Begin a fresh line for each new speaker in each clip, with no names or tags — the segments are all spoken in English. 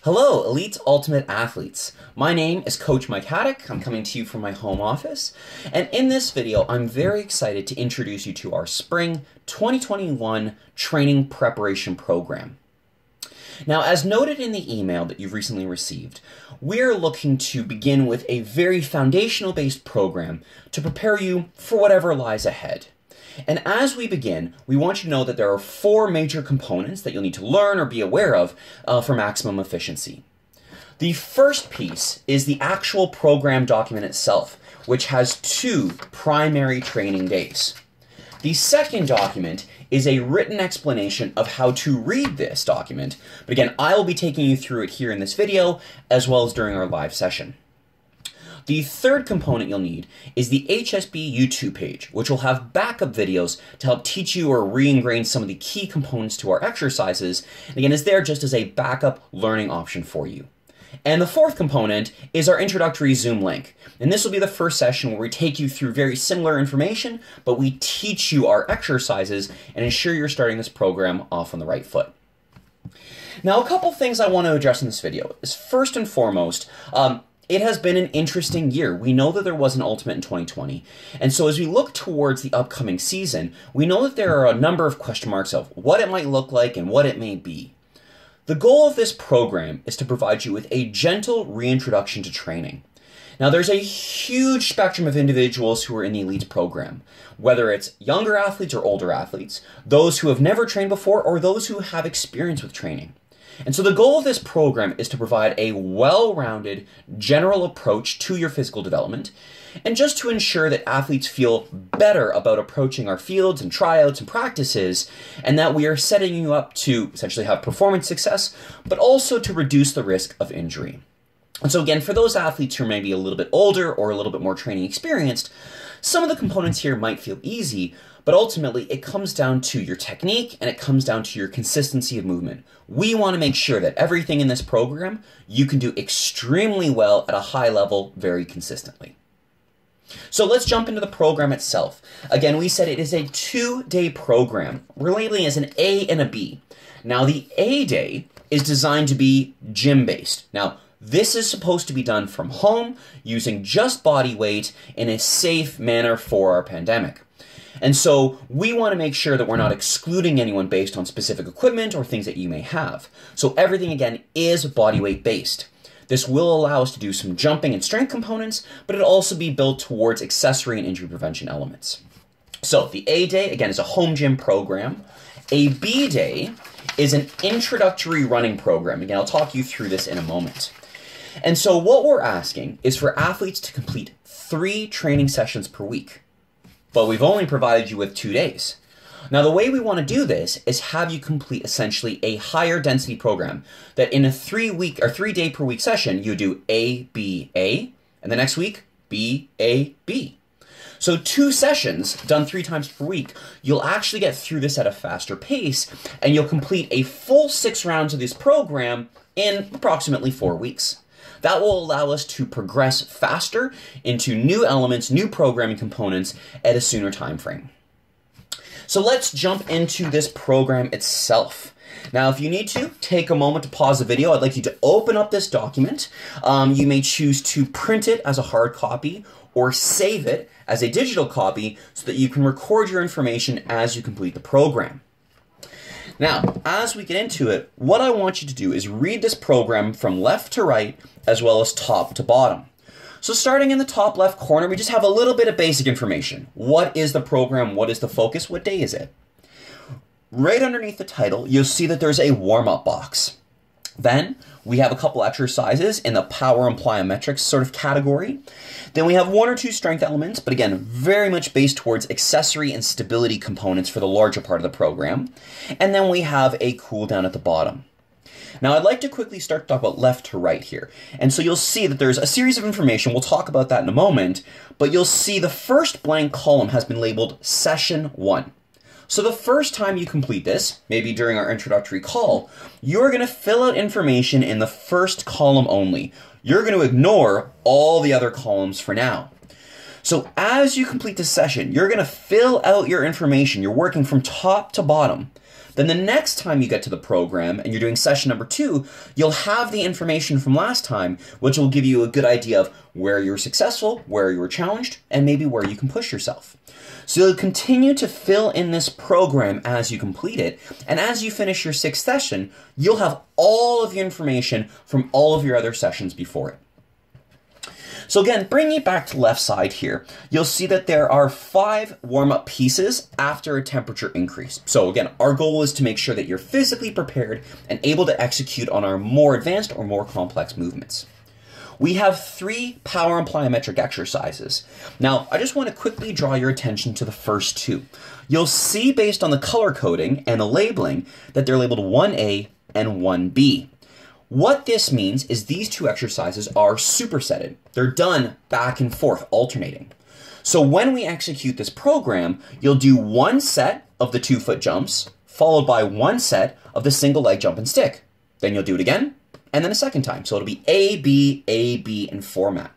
Hello, Elite Ultimate Athletes. My name is Coach Mike Haddock. I'm coming to you from my home office. And in this video, I'm very excited to introduce you to our Spring 2021 Training Preparation Program. Now, as noted in the email that you've recently received, we're looking to begin with a very foundational-based program to prepare you for whatever lies ahead. And as we begin, we want you to know that there are 4 major components that you'll need to learn or be aware of for maximum efficiency. The first piece is the actual program document itself, which has 2 primary training days. The second document is a written explanation of how to read this document, but again, I will be taking you through it here in this video, as well as during our live session. The third component you'll need is the HSB YouTube page, which will have backup videos to help teach you or re-ingrain some of the key components to our exercises, and again, is there just as a backup learning option for you. And the fourth component is our introductory Zoom link. And this will be the first session where we take you through very similar information, but we teach you our exercises and ensure you're starting this program off on the right foot. Now, a couple things I want to address in this video is first and foremost, it has been an interesting year. We know that there was an Ultimate in 2020, and so as we look towards the upcoming season, we know that there are a number of question marks of what it might look like and what it may be. The goal of this program is to provide you with a gentle reintroduction to training. Now, there's a huge spectrum of individuals who are in the Elite program, whether it's younger athletes or older athletes, those who have never trained before, or those who have experience with training. And so the goal of this program is to provide a well-rounded, general approach to your physical development, and just to ensure that athletes feel better about approaching our fields and tryouts and practices, and that we are setting you up to essentially have performance success, but also to reduce the risk of injury. And so again, for those athletes who are maybe a little bit older or a little bit more training experienced, some of the components here might feel easy, but ultimately it comes down to your technique and it comes down to your consistency of movement. We want to make sure that everything in this program you can do extremely well at a high level very consistently. So let's jump into the program itself. Again, we said it is a 2-day program, relating as an A and a B. Now, the A day is designed to be gym-based. Now, this is supposed to be done from home using just body weight in a safe manner for our pandemic. And so we want to make sure that we're not excluding anyone based on specific equipment or things that you may have. So everything, again, is body weight based. This will allow us to do some jumping and strength components, but it'll also be built towards accessory and injury prevention elements. So the A day, again, is a home gym program. A B day is an introductory running program. Again, I'll talk you through this in a moment. And so what we're asking is for athletes to complete 3 training sessions per week. But we've only provided you with 2 days. Now, the way we want to do this is have you complete essentially a higher density program that in a 3-day per week session, you do A, B, A, and the next week, B, A, B. So 2 sessions done 3 times per week, you'll actually get through this at a faster pace, and you'll complete a full 6 rounds of this program in approximately 4 weeks. That will allow us to progress faster into new elements, new programming components at a sooner time frame. So let's jump into this program itself. Now, if you need to, take a moment to pause the video. I'd like you to open up this document. You may choose to print it as a hard copy or save it as a digital copy so that you can record your information as you complete the program. Now, as we get into it, what I want you to do is read this program from left to right, as well as top to bottom. So starting in the top left corner, we just have a little bit of basic information. What is the program? What is the focus? What day is it? Right underneath the title, you'll see that there's a warm-up box. Then we have a couple exercises in the power and plyometrics sort of category. Then we have 1 or 2 strength elements, but again, very much based towards accessory and stability components for the larger part of the program. And then we have a cool down at the bottom. Now, I'd like to quickly start to talk about left to right here. And so you'll see that there's a series of information. We'll talk about that in a moment, but you'll see the first blank column has been labeled Session 1. So the first time you complete this, maybe during our introductory call, you're going to fill out information in the first column only. You're going to ignore all the other columns for now. So as you complete this session, you're going to fill out your information. You're working from top to bottom. Then the next time you get to the program and you're doing session number 2, you'll have the information from last time, which will give you a good idea of where you were successful, where you were challenged, and maybe where you can push yourself. So you'll continue to fill in this program as you complete it, and as you finish your 6th session, you'll have all of the information from all of your other sessions before it. So again, bringing it back to left side here, you'll see that there are 5 warm-up pieces after a temperature increase. So again, our goal is to make sure that you're physically prepared and able to execute on our more advanced or more complex movements. We have 3 power and plyometric exercises. Now, I just want to quickly draw your attention to the first 2. You'll see based on the color coding and the labeling that they're labeled 1A and 1B. What this means is these 2 exercises are supersetted. They're done back and forth, alternating. So when we execute this program, you'll do 1 set of the 2-foot jumps, followed by 1 set of the single leg jump and stick. Then you'll do it again, and then a second time. So it'll be A, B, in format.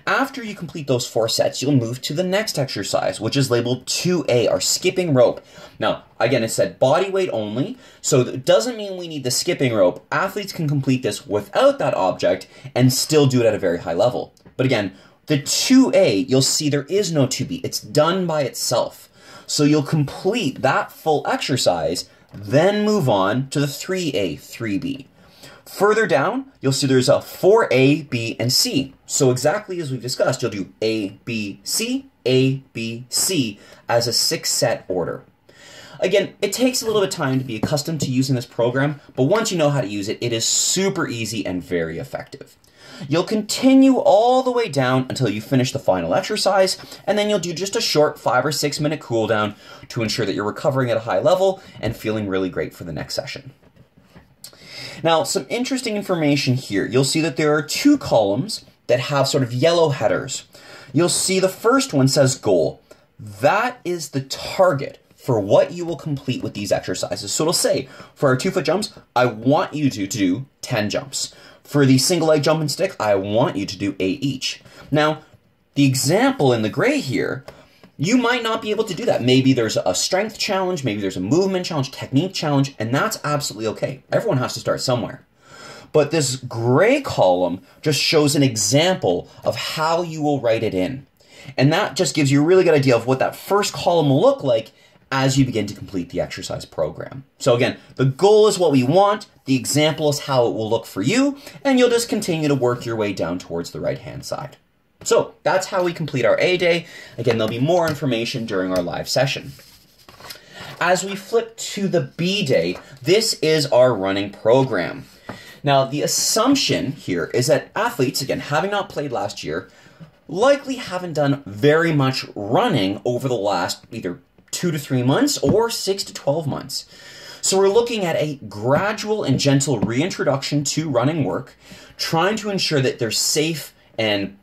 After you complete those 4 sets, you'll move to the next exercise, which is labeled 2A, our skipping rope. Now, again, it said body weight only, so it doesn't mean we need the skipping rope. Athletes can complete this without that object and still do it at a very high level. But again, the 2A, you'll see there is no 2B. It's done by itself. So you'll complete that full exercise, then move on to the 3A, 3B. Further down, you'll see there's a 4A, B, and C. So exactly as we've discussed, you'll do A, B, C as a 6-set order. Again, it takes a little bit of time to be accustomed to using this program, but once you know how to use it, it is super easy and very effective. You'll continue all the way down until you finish the final exercise, and then you'll do just a short 5 or 6 minute cool down to ensure that you're recovering at a high level and feeling really great for the next session. Now, some interesting information here. You'll see that there are 2 columns that have sort of yellow headers. You'll see the first one says goal. That is the target for what you will complete with these exercises. So it'll say, for our 2-foot jumps, I want you to do 10 jumps. For the single leg jump and stick, I want you to do 8 each. Now, the example in the gray here, you might not be able to do that. Maybe there's a strength challenge, maybe there's a movement challenge, technique challenge, and that's absolutely okay. Everyone has to start somewhere. But this gray column just shows an example of how you will write it in. And that just gives you a really good idea of what that first column will look like as you begin to complete the exercise program. So again, the goal is what we want, the example is how it will look for you, and you'll just continue to work your way down towards the right-hand side. So that's how we complete our A day. Again, there'll be more information during our live session. As we flip to the B day, this is our running program. Now, the assumption here is that athletes, again, having not played last year, likely haven't done very much running over the last either 2 to 3 months or 6 to 12 months. So we're looking at a gradual and gentle reintroduction to running work, trying to ensure that there's safe and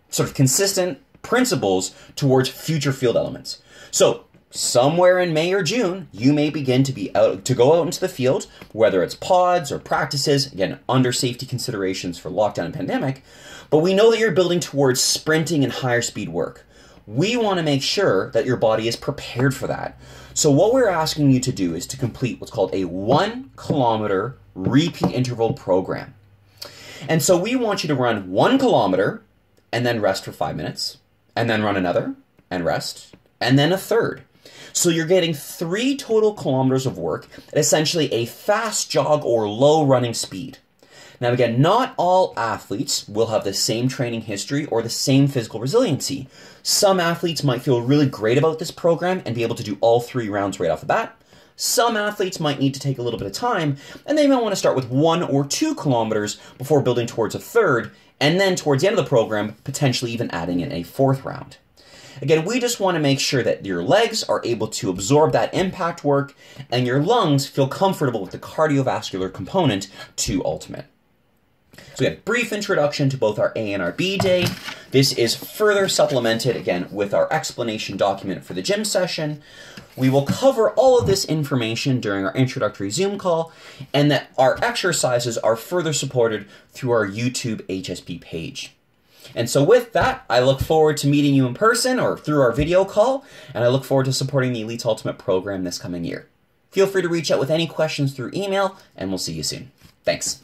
sort of consistent principles towards future field elements. So somewhere in May or June, you may begin to go out into the field, whether it's pods or practices, again, under safety considerations for lockdown and pandemic, but we know that you're building towards sprinting and higher speed work. We want to make sure that your body is prepared for that. So what we're asking you to do is to complete what's called a 1 kilometer repeat interval program. And so we want you to run 1 kilometer and then rest for 5 minutes, and then run another and rest, and then a third. So you're getting 3 total kilometers of work at essentially a fast jog or low running speed. Now again, not all athletes will have the same training history or the same physical resiliency. Some athletes might feel really great about this program and be able to do all 3 rounds right off the bat. Some athletes might need to take a little bit of time, and they might want to start with 1 or 2 kilometers before building towards a third, and then towards the end of the program, potentially even adding in a 4th round. Again, we just want to make sure that your legs are able to absorb that impact work, and your lungs feel comfortable with the cardiovascular component to Ultimate. So again, brief introduction to both our A and our B day. This is further supplemented, again, with our explanation document for the gym session. We will cover all of this information during our introductory Zoom call, and that our exercises are further supported through our YouTube HSP page. And so with that, I look forward to meeting you in person or through our video call, and I look forward to supporting the Elite Ultimate program this coming year. Feel free to reach out with any questions through email, and we'll see you soon. Thanks.